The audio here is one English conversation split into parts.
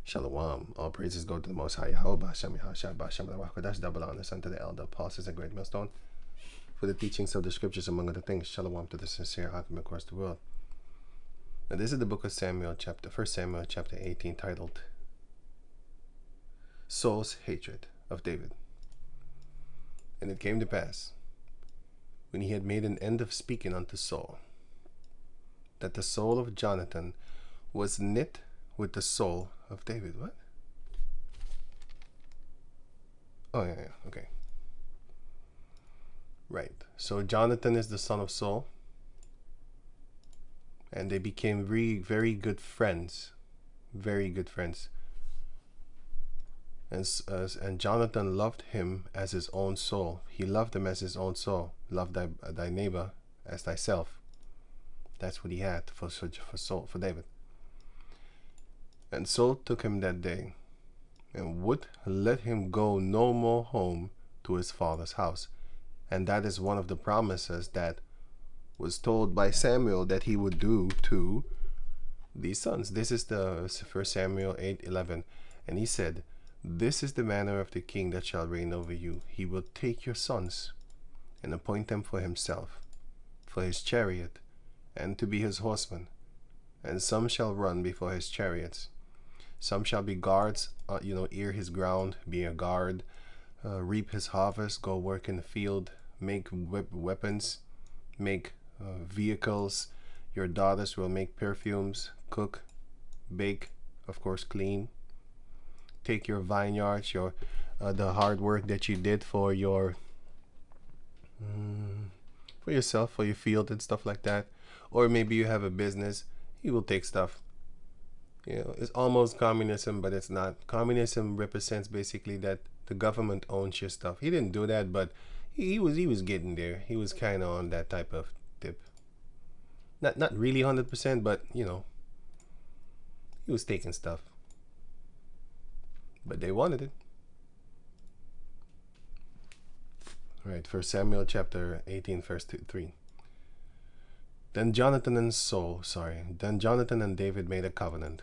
Shalom. All praises go to the Most High Yahweh, Hashem Yahashai, Hashem Rawakadash, double honor, son to the elder apostles, a great millstone for the teachings of the scriptures, among other things. Shalom to the sincere Hakim across the world. Now, this is the book of Samuel, 1 Samuel, chapter 18, titled Saul's Hatred of David. And it came to pass, when he had made an end of speaking unto Saul, that the soul of Jonathan was knit with the soul of David. What? Oh, yeah, okay. Right. So Jonathan is the son of Saul, and they became very good friends. Very good friends. And Jonathan loved him as his own soul. He loved him as his own soul. Love thy neighbor as thyself. That's what he had for David. And Saul took him that day, and would let him go no more home to his father's house. And that is one of the promises that was told by Samuel that he would do to these sons. This is the 1 Samuel 8:11. And he said, "This is the manner of the king that shall reign over you. He will take your sons and appoint them for himself, for his chariot, and to be his horsemen. And some shall run before his chariots. Some shall be guards, ear his ground, be a guard, reap his harvest, go work in the field, make weapons, make vehicles. Your daughters will make perfumes, cook, bake, of course, clean. Take your vineyards, the hard work that you did for yourself, for your field and stuff like that. Or maybe you have a business. He will take stuff. It's almost communism, but it's not. Communism represents basically that the government owns your stuff. He didn't do that, but he was getting there. He was kind of on that type of tip. Not really 100%, but he was taking stuff. But they wanted it. All right, 1 Samuel chapter 18, verse 3. Then Jonathan and David made a covenant,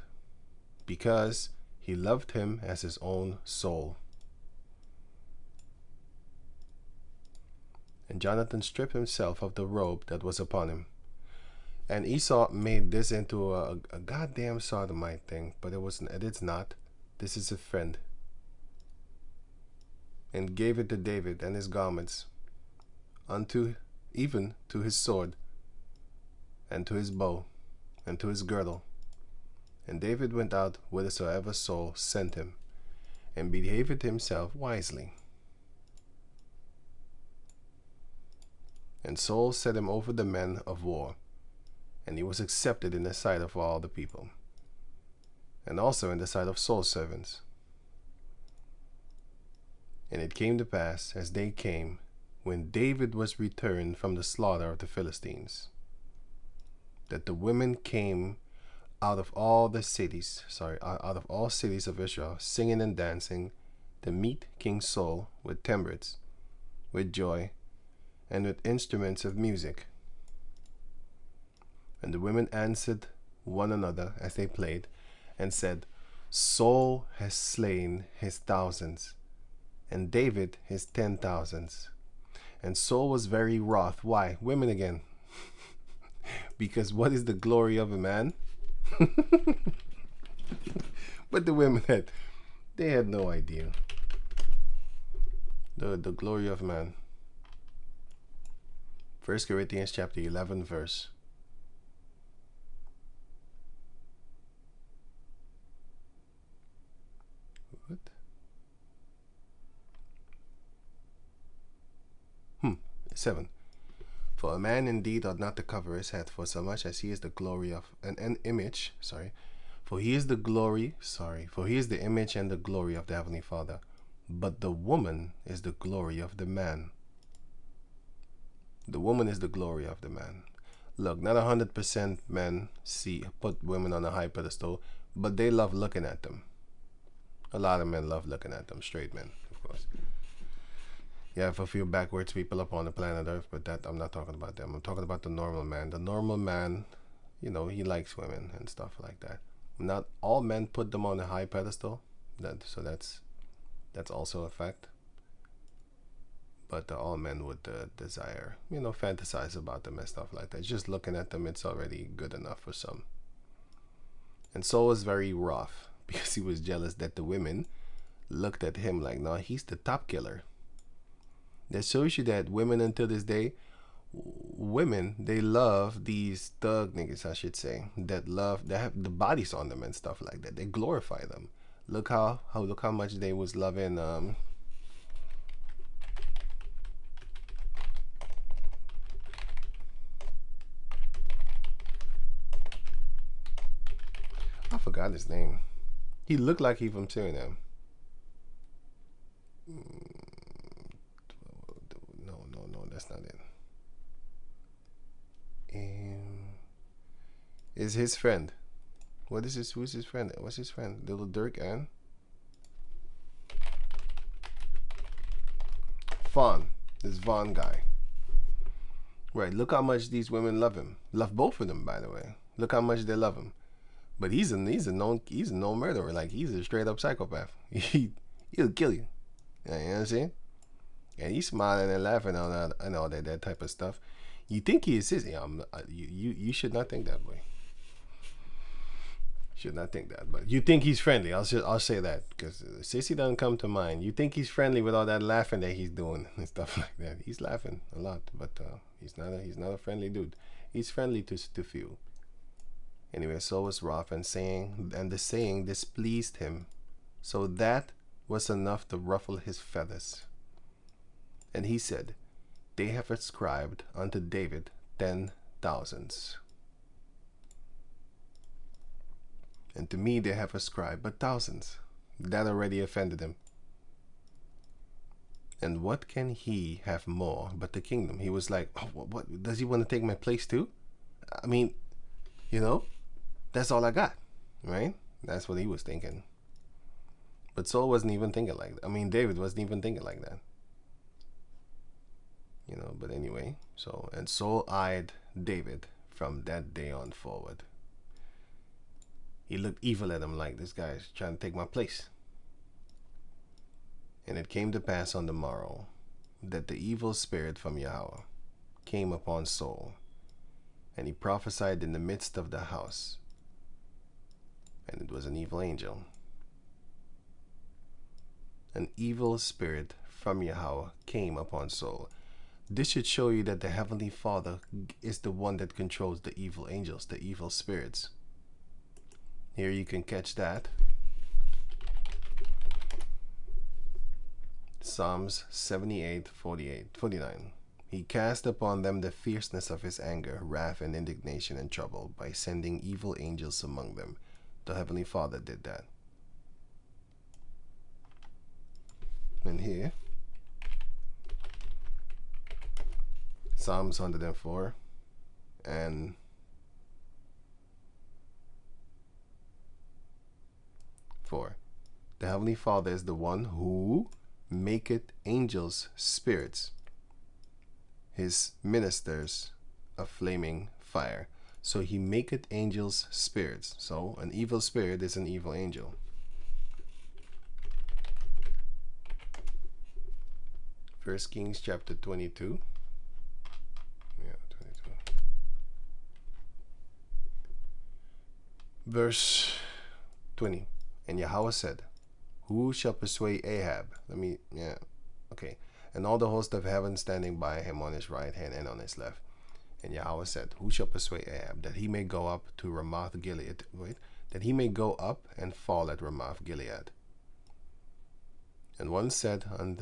because he loved him as his own soul. And Jonathan stripped himself of the robe that was upon him. And Esau made this into a goddamn sodomite thing, but it's not. This is a friend. And gave it to David and his garments, even to his sword, and to his bow, and to his girdle. And David went out whithersoever Saul sent him, and behaved himself wisely. And Saul set him over the men of war, and he was accepted in the sight of all the people, and also in the sight of Saul's servants. And it came to pass, as they came, when David was returned from the slaughter of the Philistines, that the women came out of all cities of Israel, singing and dancing, to meet King Saul with timbrels, with joy, and with instruments of music. And the women answered one another as they played, and said, Saul has slain his thousands, and David his 10,000s. And Saul was very wroth. Why? Women again. Because what is the glory of a man? But the women they had no idea. The glory of man. 1 Corinthians chapter 11 verse. What? 7. For a man indeed ought not to cover his head, for so much as he is the glory of an image, for he is the image and the glory of the Heavenly Father. But the woman is the glory of the man. The woman is the glory of the man. Look, not 100% men put women on a high pedestal, but they love looking at them. A lot of men love looking at them, straight men, of course. You have a few backwards people upon the planet Earth, but I'm not talking about them. I'm talking about the normal man. The normal man, he likes women and stuff like that. Not all men put them on a high pedestal. So that's also a fact. But all men would desire, fantasize about them and stuff like that. Just looking at them, it's already good enough for some. And Saul was very rough because he was jealous that the women looked at him like, no, he's the top killer. That shows you that women until this day, women, they love these thug niggas, I should say, that have the bodies on them and stuff like that. They glorify them. Look how much they was loving I forgot his name. He looked like he from Suriname. No, that's not it. Is his friend. Who's his friend? What's his friend? Little Dirk and Vaughn. This Vaughn guy. Right, look how much these women love him. Love both of them, by the way. Look how much they love him. But he's a known murderer. Like, he's a straight up psychopath. He'll kill you. You know what I'm saying? And he's smiling and laughing and all that type of stuff. You think he is sissy? You should not think that way. Should not think that, but you think he's friendly. I'll say that because sissy doesn't come to mind. You think he's friendly with all that laughing that he's doing and stuff like that. He's laughing a lot, but he's not a friendly dude. He's friendly to few. Anyway, so was rough and the saying displeased him, so that was enough to ruffle his feathers. And he said, they have ascribed unto David 10,000s. And to me they have ascribed but thousands. That already offended him. And what can he have more but the kingdom? He was like, oh, what does he want to take my place too? I mean, that's all I got, right? That's what he was thinking. But Saul wasn't even thinking like that. I mean, David wasn't even thinking like that. But anyway, and Saul eyed David from that day on forward. He looked evil at him like, this guy's trying to take my place. And it came to pass on the morrow that the evil spirit from Yahweh came upon Saul, and he prophesied in the midst of the house. And it was an evil angel. An evil spirit from Yahweh came upon Saul. This should show you that the Heavenly Father is the one that controls the evil angels, the evil spirits. Here you can catch that. Psalms 78:49. He cast upon them the fierceness of his anger, wrath and indignation and trouble by sending evil angels among them. The Heavenly Father did that. And here, Psalms 104 and 4. The Heavenly Father is the one who maketh angels spirits, his ministers a flaming fire. So he maketh angels spirits. So an evil spirit is an evil angel. 1 Kings chapter 22. Yeah, 22. Verse 20. And Yahweh said, who shall persuade Ahab? Okay. And all the host of heaven standing by him on his right hand and on his left. And Yahweh said, who shall persuade Ahab that he may go up to Ramoth Gilead? That he may go up and fall at Ramoth Gilead. And one said on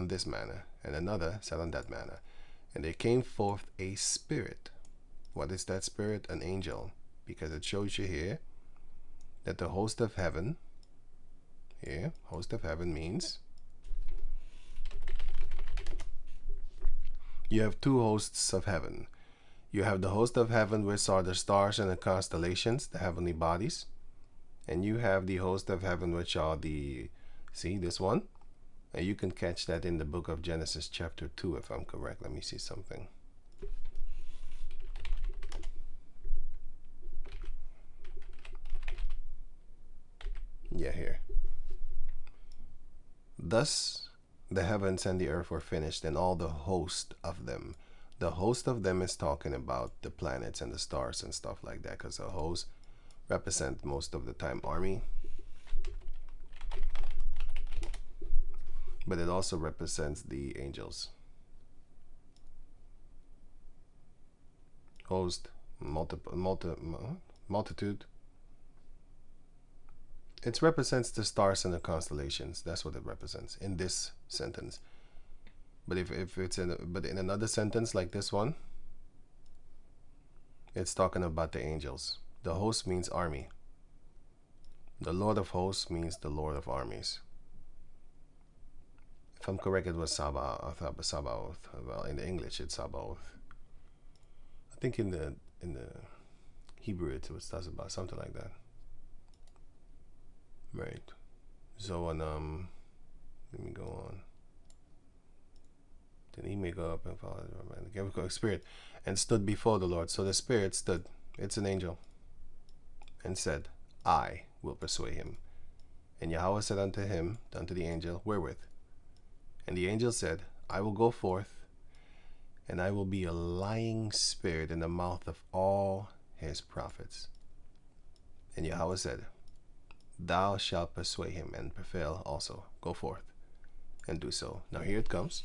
this manner, and another said on that manner. And there came forth a spirit. What is that spirit? An angel. Because it shows you here that the host of heaven, here, host of heaven means you have two hosts of heaven. You have the host of heaven, which are the stars and the constellations, the heavenly bodies. And you have the host of heaven, which are see this one? And you can catch that in the book of Genesis chapter 2, if I'm correct. Let me see something. Yeah, here. Thus the heavens and the earth were finished, and all the host of them. The host of them is talking about the planets and the stars and stuff like that, because the host represent most of the time army, but it also represents the angels. Host, multitude. It represents the stars and the constellations. That's what it represents in this sentence. But if it's in another sentence like this one, it's talking about the angels. The host means army. The Lord of hosts means the Lord of armies. If I'm correct, it was Sabaoth. Well, in the English, it's Sabaoth. I think in the Hebrew, it was about something like that. Right. So let me go on. Then he may go up and follow the spirit, and stood before the Lord. So the spirit stood. It's an angel. And said, I will persuade him. And Yahweh said unto him, unto the angel, wherewith? And the angel said, I will go forth, and I will be a lying spirit in the mouth of all his prophets. And Yahweh said, thou shalt persuade him and prevail also. Go forth and do so. Now here it comes.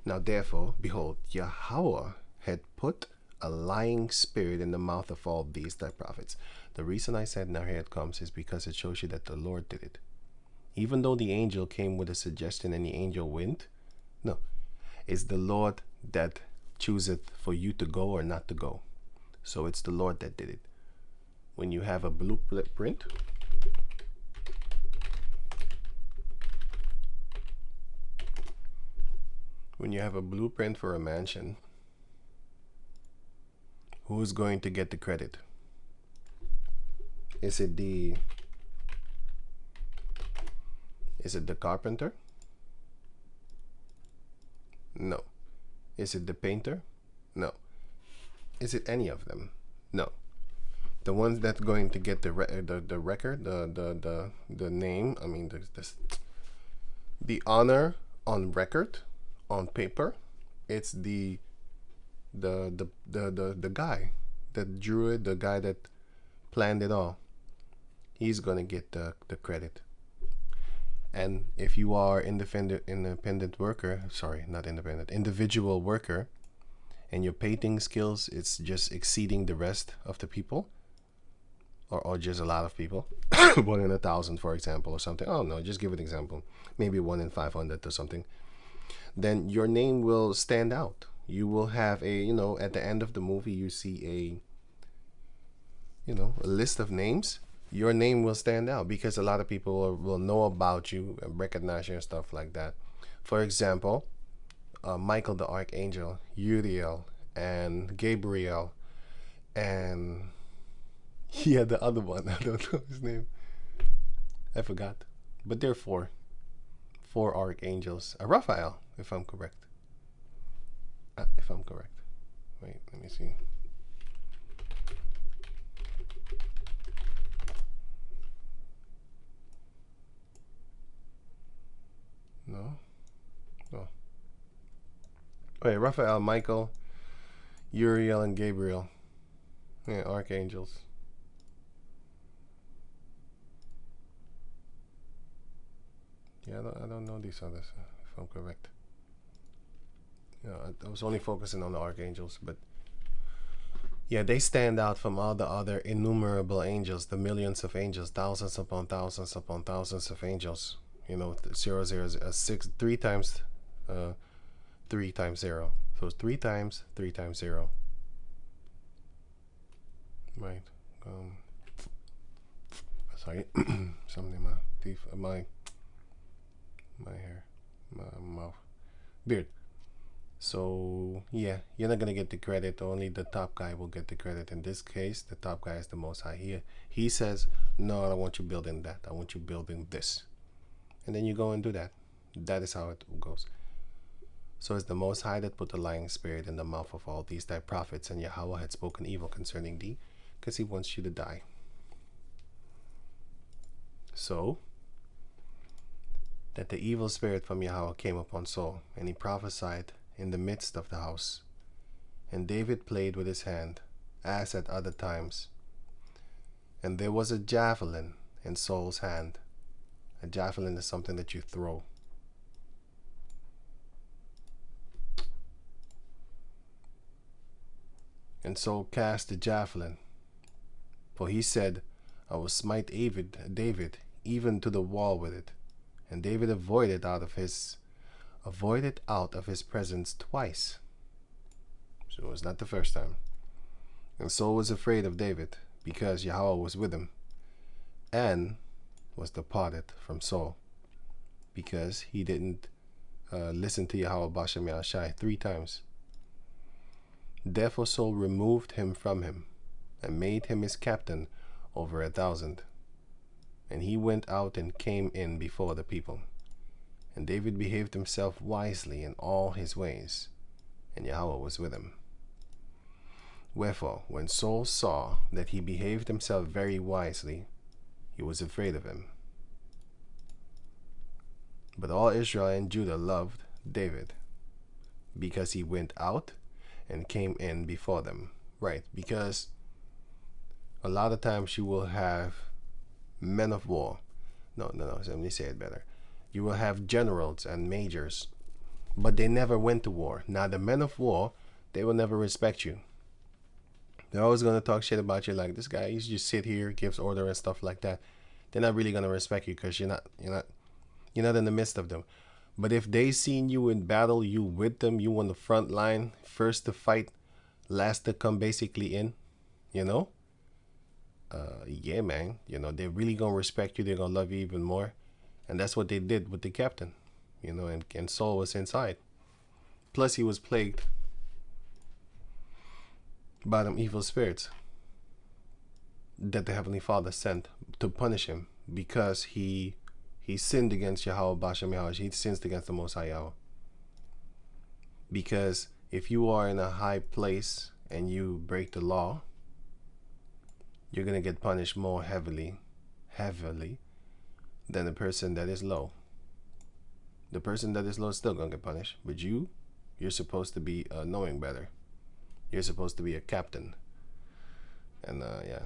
Now therefore, behold, Yahweh had put a lying spirit in the mouth of all these thy prophets. The reason I said now here it comes is because it shows you that the Lord did it. Even though the angel came with a suggestion and the angel went, no, it's the Lord that chooseth for you to go or not to go. So it's the Lord that did it. When you have a blueprint, for a mansion, who's going to get the credit? Is it the carpenter? No. Is it the painter? No. Is it any of them? No. The ones that's going to get the record, the name, I mean the honor on record, on paper, it's the guy that drew it, the guy that planned it all. He's gonna get the credit. And if you are independent worker, sorry, not independent, individual worker, and your painting skills, it's just exceeding the rest of the people, or just a lot of people, 1 in 1,000, for example, or something. Oh no, just give an example. Maybe 1 in 500 or something. Then your name will stand out. You will have a, at the end of the movie, you see a list of names. Your name will stand out because a lot of people will know about you and recognize you and stuff like that. For example, Michael the Archangel, Uriel, and Gabriel, and the other one, I don't know his name. I forgot. But there are four archangels. Raphael, if I'm correct. Wait, let me see. No. Wait, Raphael, Michael, Uriel, and Gabriel. Yeah, archangels. Yeah, I don't know these others, if I'm correct. Yeah, I was only focusing on the archangels, but yeah, they stand out from all the other innumerable angels, the millions of angels, thousands upon thousands upon thousands of angels. 0, 0, 6, 3 times 3 times 0. So it's 3 times 3 times 0. Right. Sorry. Something in my teeth, my hair, my mouth, beard. So yeah, you're not gonna get the credit. Only the top guy will get the credit. In this case, the top guy is the Most High. He says, no, I don't want you building that. I want you building this. And then you go and do that. That is how it goes. So it's the Most High that put the lying spirit in the mouth of all these thy prophets, and Yahweh had spoken evil concerning thee, because he wants you to die. So that the evil spirit from Yahweh came upon Saul, and he prophesied in the midst of the house. And David played with his hand, as at other times. And there was a javelin in Saul's hand. A javelin is something that you throw. And Saul cast the javelin, for he said, I will smite David even to the wall with it. And David avoided out of his presence twice. So it was not the first time. And Saul was afraid of David, because Yahweh was with him, and was departed from Saul, because he didn't listen to Yahweh Bashem Yahshai 3 times. Therefore Saul removed him from him, and made him his captain over 1,000. And he went out and came in before the people. And David behaved himself wisely in all his ways, and Yahweh was with him. Wherefore, when Saul saw that he behaved himself very wisely, he was afraid of him. But all Israel and Judah loved David, because he went out and came in before them. Right, because a lot of times you will have men of war. No, let me say it better. You will have generals and majors, but they never went to war. Now, the men of war, they will never respect you. They're always going to talk shit about you, like, this guy, he's just sit here, gives order and stuff like that. They're not really going to respect you, because you're not in the midst of them. But if they seen you in battle, you with them, you on the front line, first to fight, last to come basically in, yeah, man, they're really going to respect you. They're going to love you even more. And that's what they did with the captain, and Saul was inside. Plus, he was plagued by them evil spirits that the Heavenly Father sent to punish him, because he sinned against Yahweh Bashem Yahweh. He sinned against the Most High Yahweh. Because if you are in a high place and you break the law, you're going to get punished more heavily than the person that is low. The person that is low is still going to get punished. But you're supposed to be knowing better. You're supposed to be a captain. And yeah.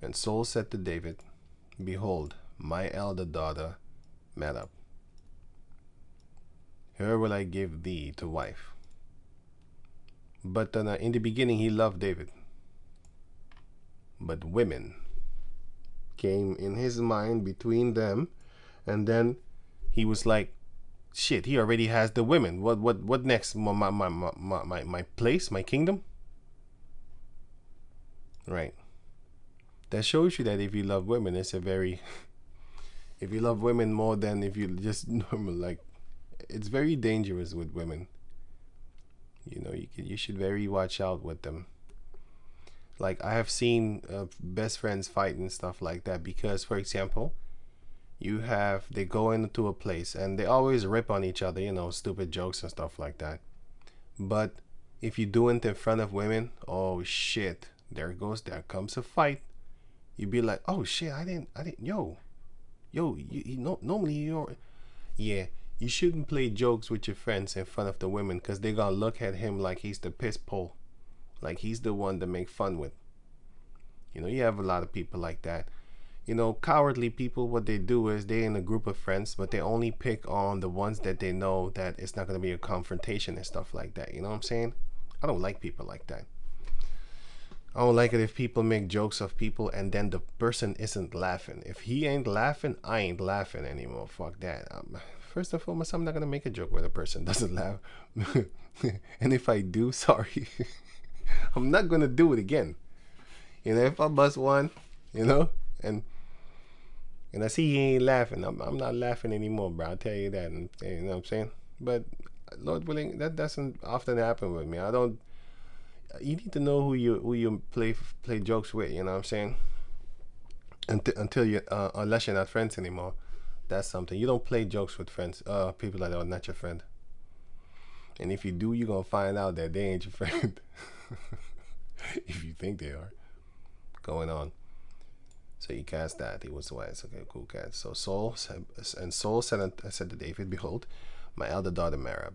And Saul said to David, behold, my elder daughter Medab. Her will I give thee to wife. But in the beginning he loved David. But women came in his mind between them, and then he was like, shit, he already has the women. What next? My place, my kingdom? Right. That shows you that if you love women, it's a very if you love women more than if you just normal, like, it's very dangerous with women. You should very watch out with them. Like, I have seen best friends fight and stuff like that, because, for example, they go into a place and they always rip on each other, stupid jokes and stuff like that. But if you do it in front of women, oh shit, there comes a fight. You'd be like, oh shit, I didn't, yo, you know, normally yeah, you shouldn't play jokes with your friends in front of the women, because they're gonna look at him like he's the piss pole, like he's the one to make fun with. You have a lot of people like that. Cowardly people, what they do is they in a group of friends, but they only pick on the ones that they know that it's not going to be a confrontation and stuff like that. You know what I'm saying? I don't like people like that. I don't like it if people make jokes of people and then the person isn't laughing. If he ain't laughing, I ain't laughing anymore. Fuck that. First and foremost, I'm not going to make a joke where the person doesn't laugh. And if I do, sorry. I'm not going to do it again. If I bust one, and I see he ain't laughing, I'm not laughing anymore, bro. I'll tell you that. And you know what I'm saying? But Lord willing, that doesn't often happen with me. You need to know who you play jokes with. You know what I'm saying? Until you unless you're not friends anymore, that's something. You don't play jokes with friends, people that are not your friend. And if you do, you're gonna find out that they ain't your friend. If you think they are. Going on. So he cast that. He was wise. Okay, cool cat. So Saul said, and Saul said to David, Behold, my elder daughter Merab,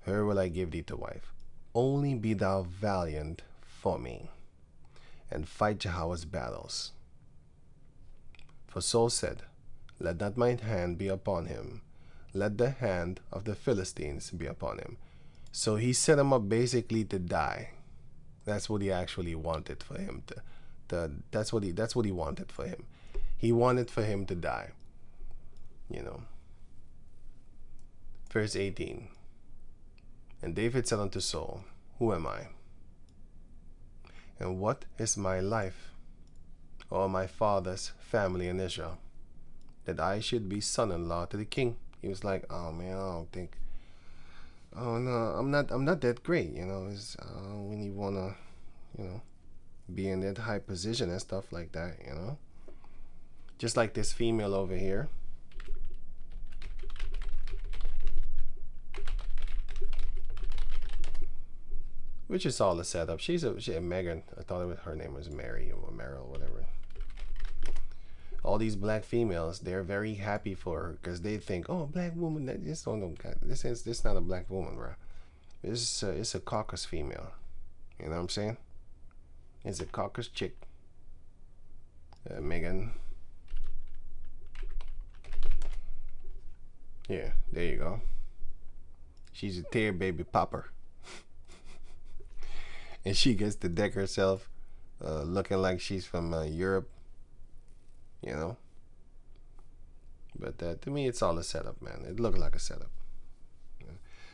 her will I give thee to wife. Only be thou valiant for me, and fight Jehovah's battles. For Saul said, Let not mine hand be upon him, let the hand of the Philistines be upon him. So he set him up basically to die. That's what he actually wanted for him that's what he wanted for him. He wanted for him to die. You know. Verse 18. And David said unto Saul, Who am I? And what is my life, or my father's family in Israel, that I should be son-in-law to the king? He was like, oh man, I don't think, oh no, I'm not that great, you know. When you wanna, you know, be in that high position and stuff like that, you know. Just like this female over here. Which is all a setup. She's a Megan. I thought her name was Mary or Meryl, whatever. All these black females, they're very happy for her because they think, oh, black woman. This this not a black woman, bro. It's a caucus female. You know what I'm saying? It's a caucus chick. Megan. Yeah, there you go. She's a tear baby popper. And she gets to deck herself looking like she's from Europe, you know. But to me, it's all a setup, man. It looked like a setup.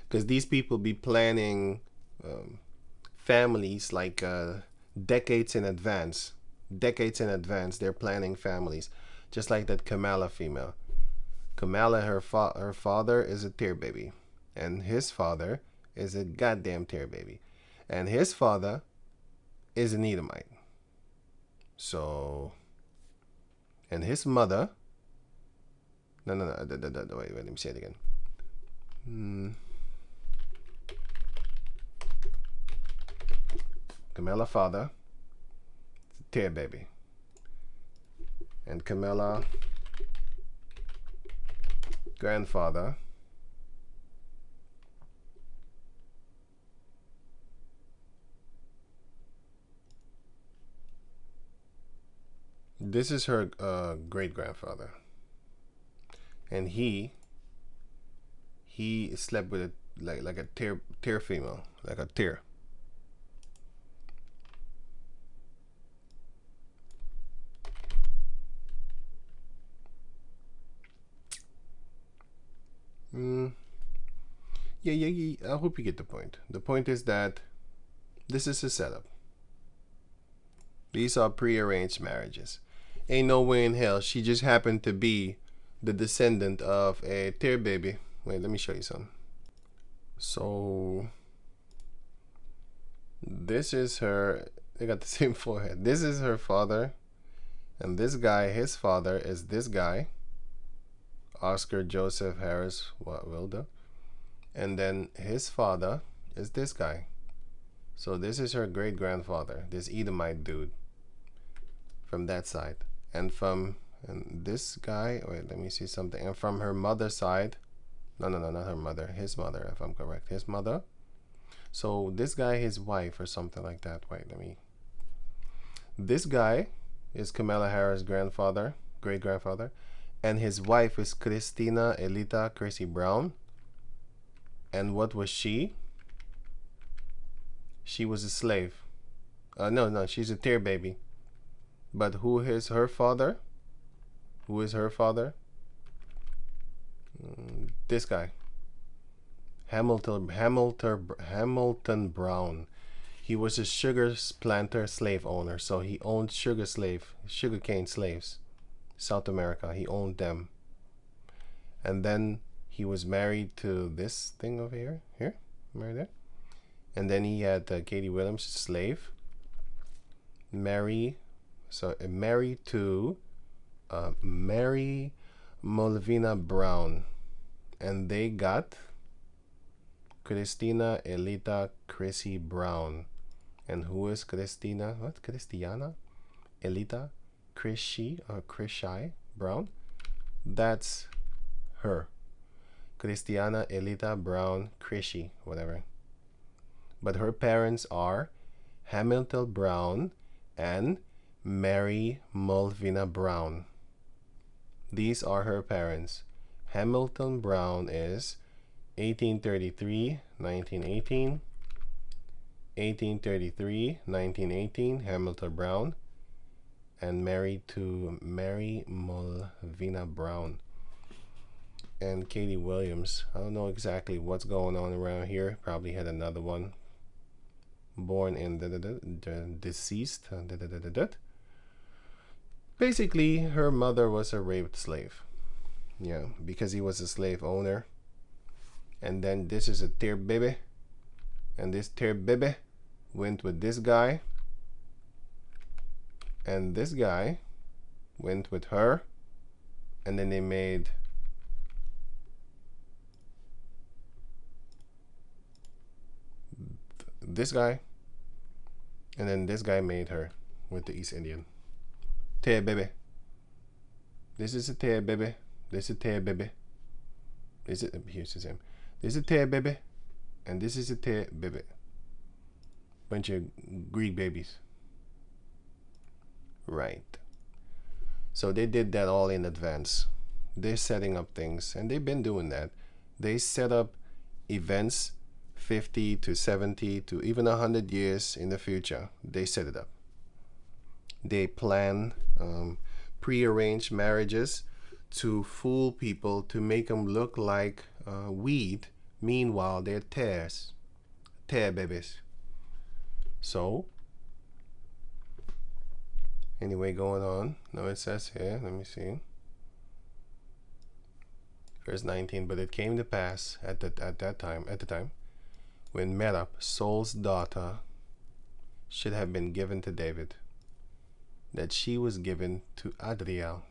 Because these people be planning families like decades in advance. Decades in advance, they're planning families. Just like that Kamala female. Kamala, her father is a tear baby. And his father is a goddamn tear baby. And his father is an Edomite. So, and his mother, no, wait, let me say it again. Camilla father, tear baby. And Camilla grandfather, this is her great grandfather, and he slept with like a tear female, like a tear. Yeah. I hope you get the point. The point is that this is a setup. These are prearranged marriages. Ain't no way in hell she just happened to be the descendant of a tear baby. Wait, let me show you something. So this is her. They got the same forehead. This is her father, and this guy, his father, is this guy, Oscar Joseph Harris Wilder, and then his father is this guy. So this is her great grandfather, this Edomite dude from that side. And this guy, wait, let me see something. And from her mother's side, no, not her mother, his mother, if I'm correct, his mother. So this guy, his wife or something like that. Wait, this guy is Kamala Harris' grandfather, great grandfather, and his wife is Christina Elita Chrissy Brown. And what was she? She was a slave. No, she's a tear baby. But who is her father? Who is her father? This guy. Hamilton Brown. He was a sugar planter slave owner. So he owned sugarcane slaves. South America. He owned them. And then he was married to this thing over here. Married there. And then he had Katie Williams, slave. Married to Mary Molvina Brown. And they got Christina Elita Chrissy Brown. And who is Christina? What? Christiana Elita Chrishy Brown. That's her. Christiana Elita Brown Chrishy, whatever. But her parents are Hamilton Brown and Mary Mulvina Brown. These are her parents. Hamilton Brown is 1833, 1918. 1833, 1918, Hamilton Brown, and married to Mary Mulvina Brown. And Katie Williams. I don't know exactly what's going on around here. Probably had another one. Born in deceased. Basically, her mother was a raped slave. Yeah, because he was a slave owner. And then this is a tear baby. And this tear baby went with this guy. And this guy went with her. And then they made this guy. And then this guy made her with the East Indian. Tear baby. This is a tear baby. This is a tear baby. This is, here's his name. This is a tear baby. And this is a tear baby. Bunch of Greek babies. Right. So they did that all in advance. They're setting up things, and they've been doing that. They set up events 50 to 70 to even 100 years in the future. They set it up. They plan pre-arranged marriages to fool people, to make them look like weed. Meanwhile, they're tear babies. So, anyway, going on. Now it says here, let me see. Verse 19, but it came to pass at the time, when Merab, Saul's daughter, should have been given to David, that she was given to Adriel,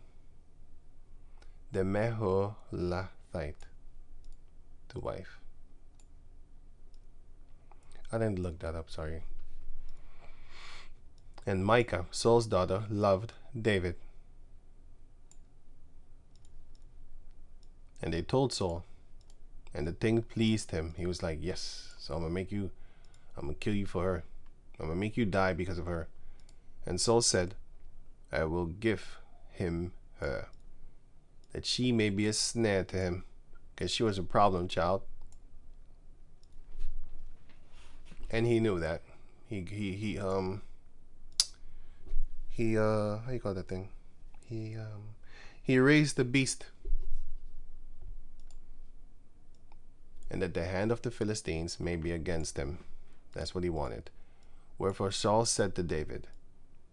the Meholathite, to wife. I didn't look that up, sorry. And Micah, Saul's daughter, loved David. And they told Saul, and the thing pleased him. He was like, yes, so I'm gonna kill you for her. I'm gonna make you die because of her. And Saul said, I will give him her, that she may be a snare to him, because she was a problem child. And he knew that. He how you call that thing? He raised the beast. And that the hand of the Philistines may be against him. That's what he wanted. Wherefore Saul said to David,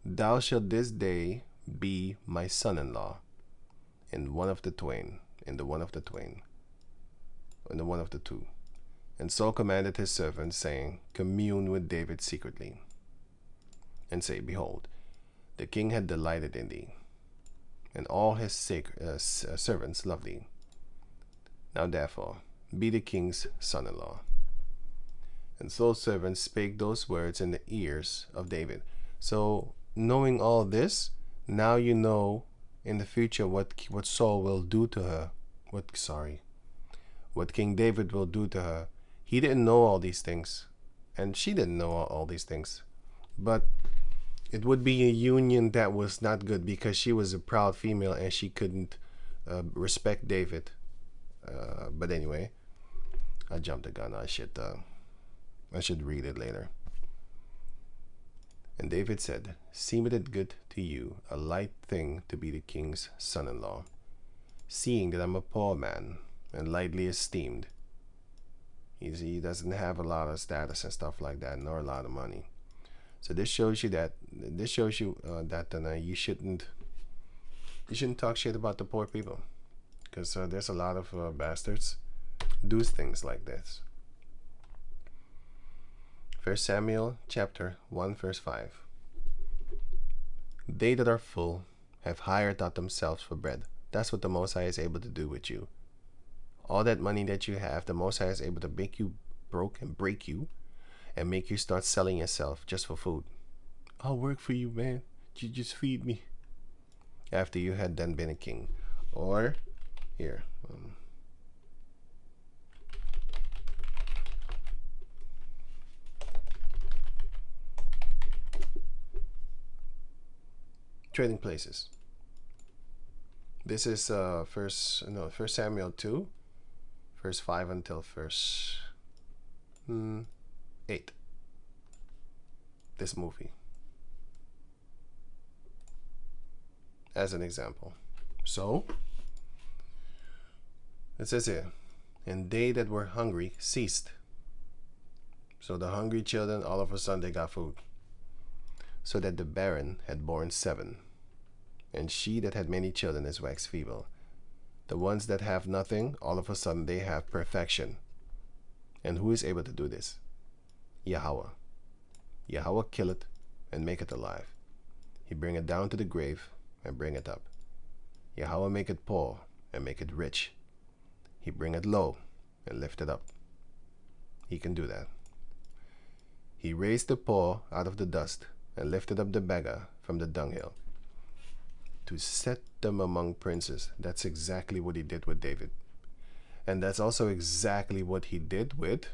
thou shalt this day be my son-in-law in one of the twain, in the one of the twain, in the one of the two. And Saul commanded his servants, saying, commune with David secretly, and say, behold, the king had delighted in thee, and all his servants love thee. Now therefore, be the king's son-in-law. And Saul's servants spake those words in the ears of David. So, knowing all this, now you know in the future what Saul will do to her. What King David will do to her. He didn't know all these things, and she didn't know all these things. But it would be a union that was not good, because she was a proud female and she couldn't respect David. But anyway, I jumped the gun. I should read it later. And David said, seemeth it good to you, a light thing to be the king's son-in-law, seeing that I'm a poor man and lightly esteemed. He doesn't have a lot of status and stuff like that, nor a lot of money. So this shows you that you shouldn't talk shit about the poor people, because there's a lot of bastards do things like this. 1 Samuel chapter 1 verse 5. They that are full have hired out themselves for bread. That's what the Most High is able to do with you. All that money that you have, the Most High is able to make you broke and break you and make you start selling yourself just for food. I'll work for you, man. You just feed me. after you had then been a king. Or here, trading places. This is First Samuel 2, verse 5 until verse 8. This movie, as an example. So it says here, and they that were hungry ceased. So the hungry children, all of a sudden they got food. So that the barren had borne 7, and she that had many children is waxed feeble. The ones that have nothing, all of a sudden they have perfection. And who is able to do this? Yahweh. Yahweh killeth and maketh alive. He bringeth down to the grave and bringeth up. Yahweh maketh poor and maketh rich. He bringeth low and lifteth up. He can do that. He raised the poor out of the dust and lifted up the beggar from the dunghill to set them among princes. That's exactly what he did with David. And that's also exactly what he did with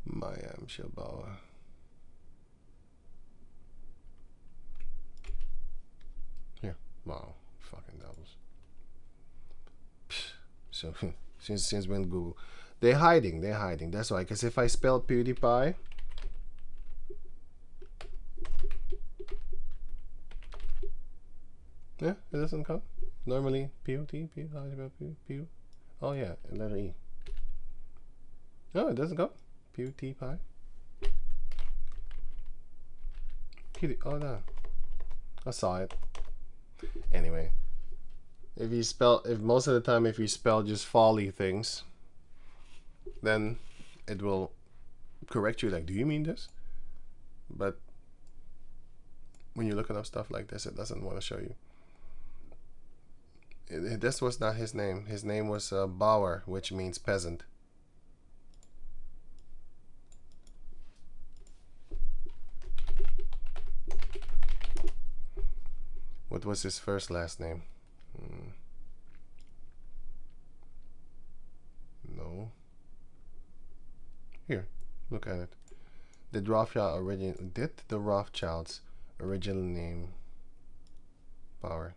Mayam Shabbawa. Here. Wow. Fucking devils. So, since when Google... They're hiding. That's why. Because if I spell PewDiePie... Yeah, it doesn't come. Normally, Pew. Oh yeah, letter E. No, it doesn't come. PewDiePie. Oh no, I saw it. Anyway, if most of the time if you spell just folly things, then it will correct you. Like, do you mean this? But when you're looking up stuff like this, it doesn't want to show you. This was not his name. His name was Bauer, which means peasant. What was his first last name? No. Here, look at it. Did the Rothschilds original name Bauer?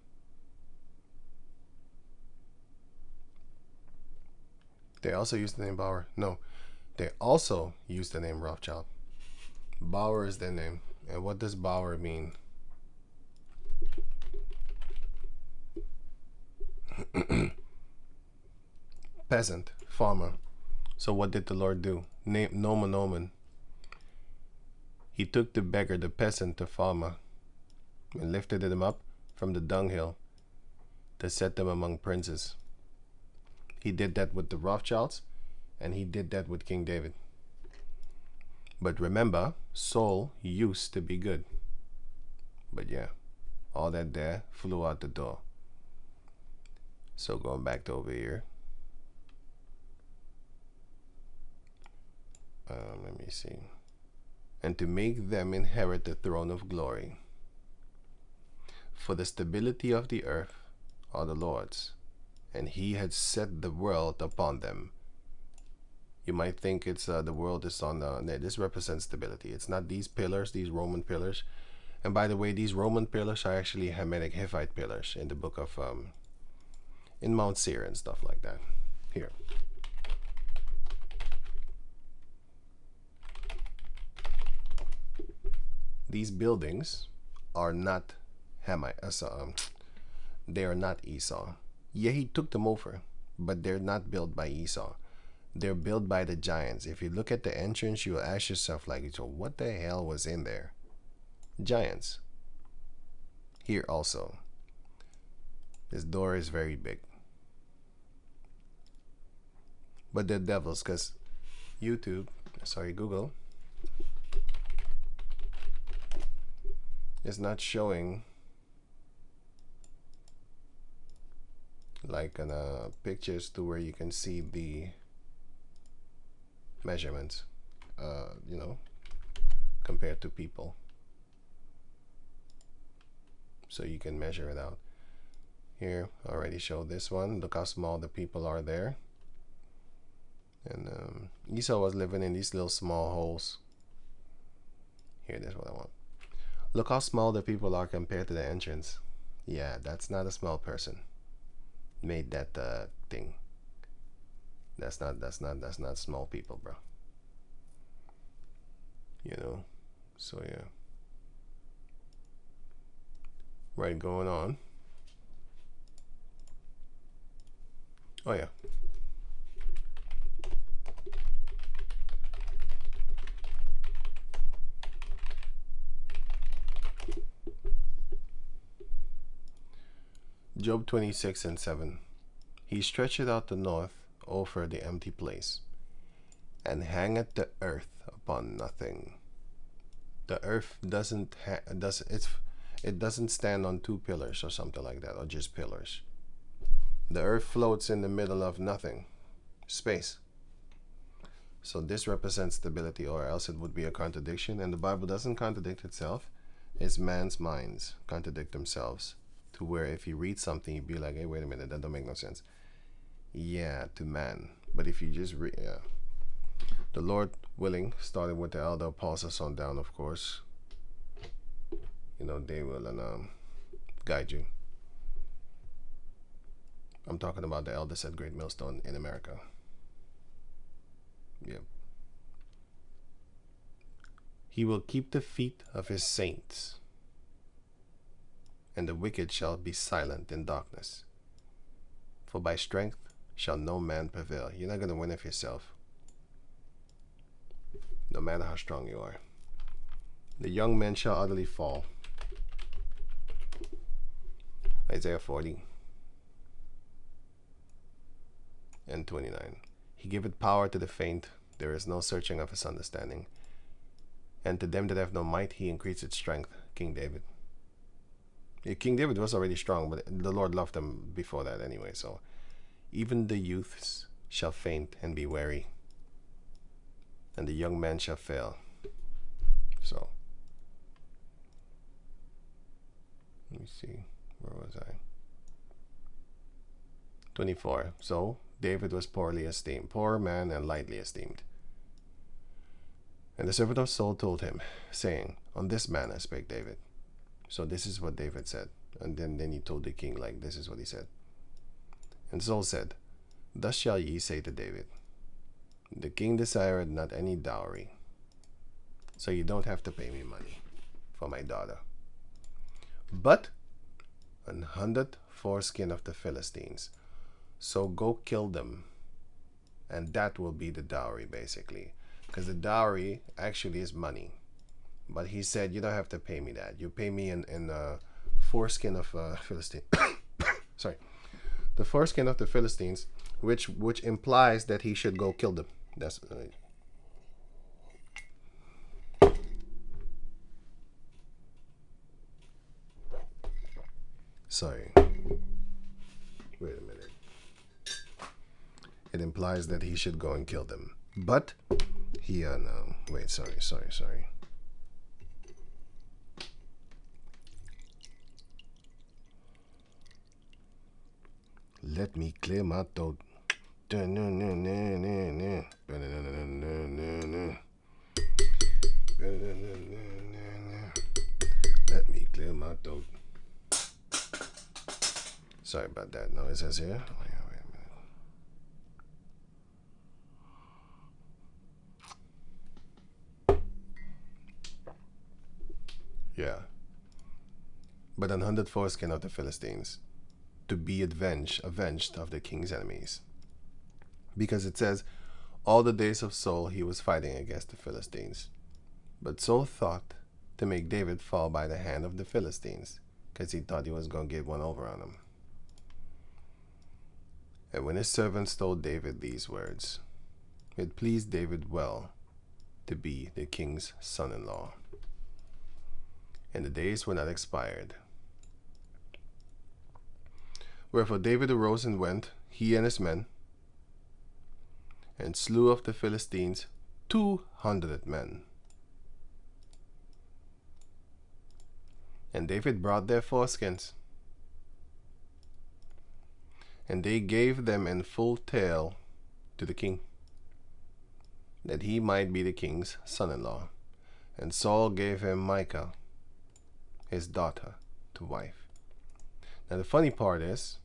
They also used the name Bauer. No, they also used the name Rothschild. Bauer is their name. And what does Bauer mean? Peasant, farmer. So what did the Lord do? Nomen omen. He took the beggar, the peasant, the farmer, and lifted him up from the dunghill to set them among princes. He did that with the Rothschilds, and he did that with King David. But remember, Saul used to be good. But yeah, all that there flew out the door. So going back to over here. Let me see. And to make them inherit the throne of glory. For the stability of the earth are the Lord's, and he had set the world upon them. You might think it's the world is on this represents stability. It's not these pillars, these Roman pillars. And by the way, these Roman pillars are actually Hamitic Hittite pillars in the book of in Mount Seir and stuff like that. Here. These buildings are not they are not Esau. Yeah, he took them over, but they're not built by Esau. They're built by the giants. If you look at the entrance, you will ask yourself, like, so what the hell was in there? Giants. Here also. This door is very big. But they're devils, because Google is not showing like pictures to where you can see the measurements, you know, compared to people. So you can measure it out. Here, I already showed this one. Look how small the people are there. And Esau was living in these little small holes. Here, that's what I want. Look how small the people are compared to the entrance. Yeah, that's not a small person. Made that thing. That's not small people, bro. You know. So yeah. Right, going on. Oh yeah. Job 26:7. He stretcheth out the north over the empty place, and hangeth the earth upon nothing. The earth it doesn't stand on two pillars or something like that, or just pillars. The earth floats in the middle of nothing, space. So this represents stability, or else it would be a contradiction. And the Bible doesn't contradict itself. It's man's minds contradict themselves, to where if you read something, you'd be like, hey, wait a minute, that don't make no sense. Yeah, to man. But if you just read, yeah. The Lord willing, starting with the elder apostles on down, of course, you know, they will guide you. I'm talking about the elders at Great Millstone in America. Yep. He will keep the feet of his saints, and the wicked shall be silent in darkness. For by strength shall no man prevail. You're not going to win it yourself, no matter how strong you are. The young men shall utterly fall. Isaiah 40 and 29. He giveth power to the faint. There is no searching of his understanding. And to them that have no might, he increaseth strength. King David. Yeah, King David was already strong, but the Lord loved him before that anyway. So even the youths shall faint and be weary, and the young men shall fail. So let me see, where was I? 24. So David was poorly esteemed, poor man and lightly esteemed. And the servant of Saul told him, saying, on this manner spake David. So this is what David said. And then he told the king, like, this is what he said. And Saul said, thus shall ye say to David, the king desired not any dowry, so you don't have to pay me money for my daughter, but 100 foreskin of the Philistines. So go kill them, and that will be the dowry, basically. Because the dowry actually is money. But he said, you don't have to pay me that. You pay me in foreskin of Philistine. Sorry. The foreskin of the Philistines, which implies that he should go kill them. That's sorry. Wait a minute. It implies that he should go and kill them. But he no. Wait, sorry. Let me clear my throat. Let me clear my throat. Sorry about that. No, it says here. Oh, yeah, wait a minute. Yeah. But 100 foreskin of the Philistines, to be avenged of the king's enemies. Because it says, all the days of Saul he was fighting against the Philistines. But Saul thought to make David fall by the hand of the Philistines, because he thought he was going to get one over on him. And when his servants told David these words, it pleased David well to be the king's son-in-law. And the days were not expired. Wherefore David arose and went, he and his men, and slew of the Philistines 200 men. And David brought their foreskins, and they gave them in full tale to the king, that he might be the king's son-in-law. And Saul gave him Michal, his daughter, to wife. Now the funny part is,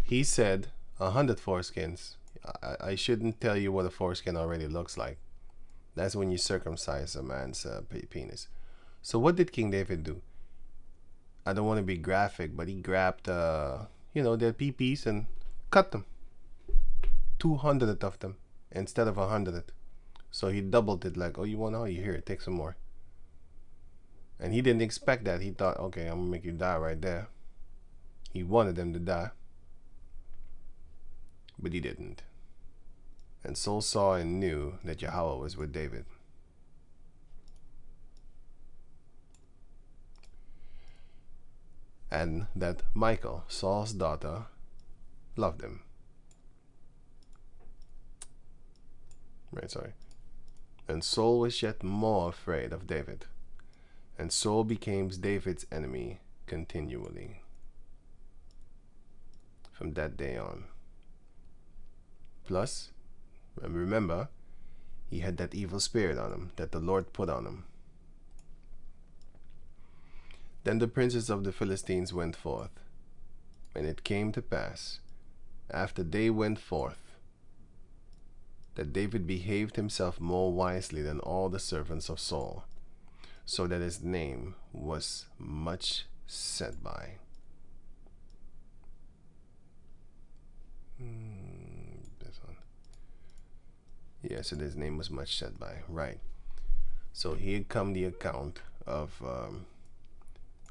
he said 100 foreskins. I shouldn't tell you what a foreskin already looks like. That's when you circumcise a man's penis. So what did King David do? I don't want to be graphic, but he grabbed, their peepees and cut them. 200 of them instead of 100. So he doubled it, like, oh, you want all? You here, take some more. And he didn't expect that. He thought, okay, I'm going to make you die right there. He wanted them to die. But he didn't. And Saul saw and knew that Yahweh was with David. And that Michal, Saul's daughter, loved him. Right, sorry. And Saul was yet more afraid of David. And Saul became David's enemy continually from that day on. Plus, remember, he had that evil spirit on him that the Lord put on him. Then the princes of the Philistines went forth. And it came to pass, after they went forth, that David behaved himself more wisely than all the servants of Saul, so that his name was much said by. This one. Yeah, so his name was much said by. Right. So here come the account of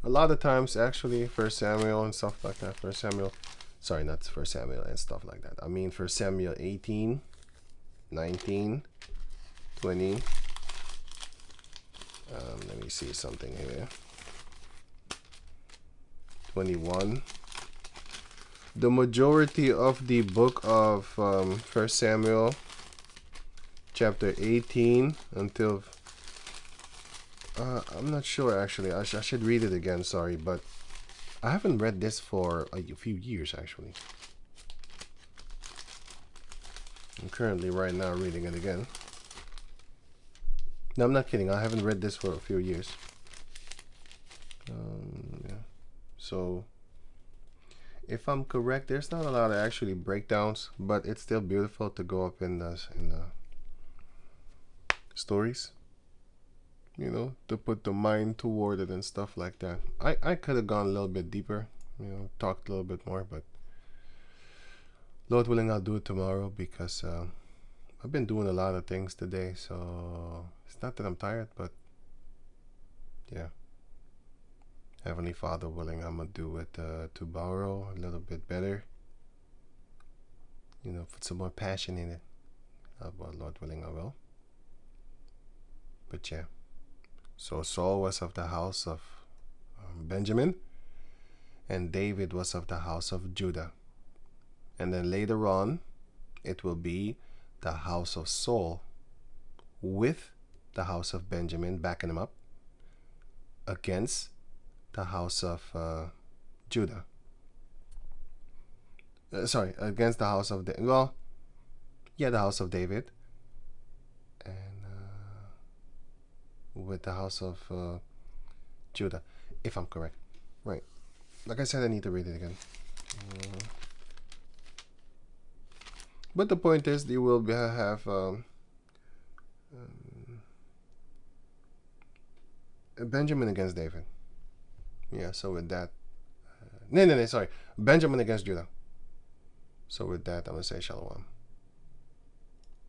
a lot of times, actually, 1 Samuel and stuff like that. 1 Samuel, sorry, not 1 Samuel and stuff like that. I mean 1 Samuel 18, 19, 20. Let me see something here. 21. The majority of the book of 1 Samuel, chapter 18 until... I'm not sure, actually. I should read it again, sorry, but I haven't read this for a few years, actually. I'm currently right now reading it again. No, I'm not kidding. I haven't read this for a few years. Yeah. So, if I'm correct, there's not a lot of actually breakdowns, but it's still beautiful to go up in the stories. You know, to put the mind toward it and stuff like that. I could have gone a little bit deeper, talked a little bit more, but Lord willing, I'll do it tomorrow, because I've been doing a lot of things today, so it's not that I'm tired, but yeah. Heavenly Father willing, I'm going to do it tomorrow a little bit better. Put some more passion in it. But Lord willing, I will. But yeah. So Saul was of the house of Benjamin, and David was of the house of Judah. And then later on, it will be the house of Saul with the house of Benjamin backing him up against the house of Judah. Sorry, against the house of the house of David, and with the house of Judah, if I'm correct. Right. Like I said, I need to read it again. But the point is, they will have Benjamin against David. Yeah, so with that... sorry. Benjamin against Judah. So with that, I'm going to say Shalom.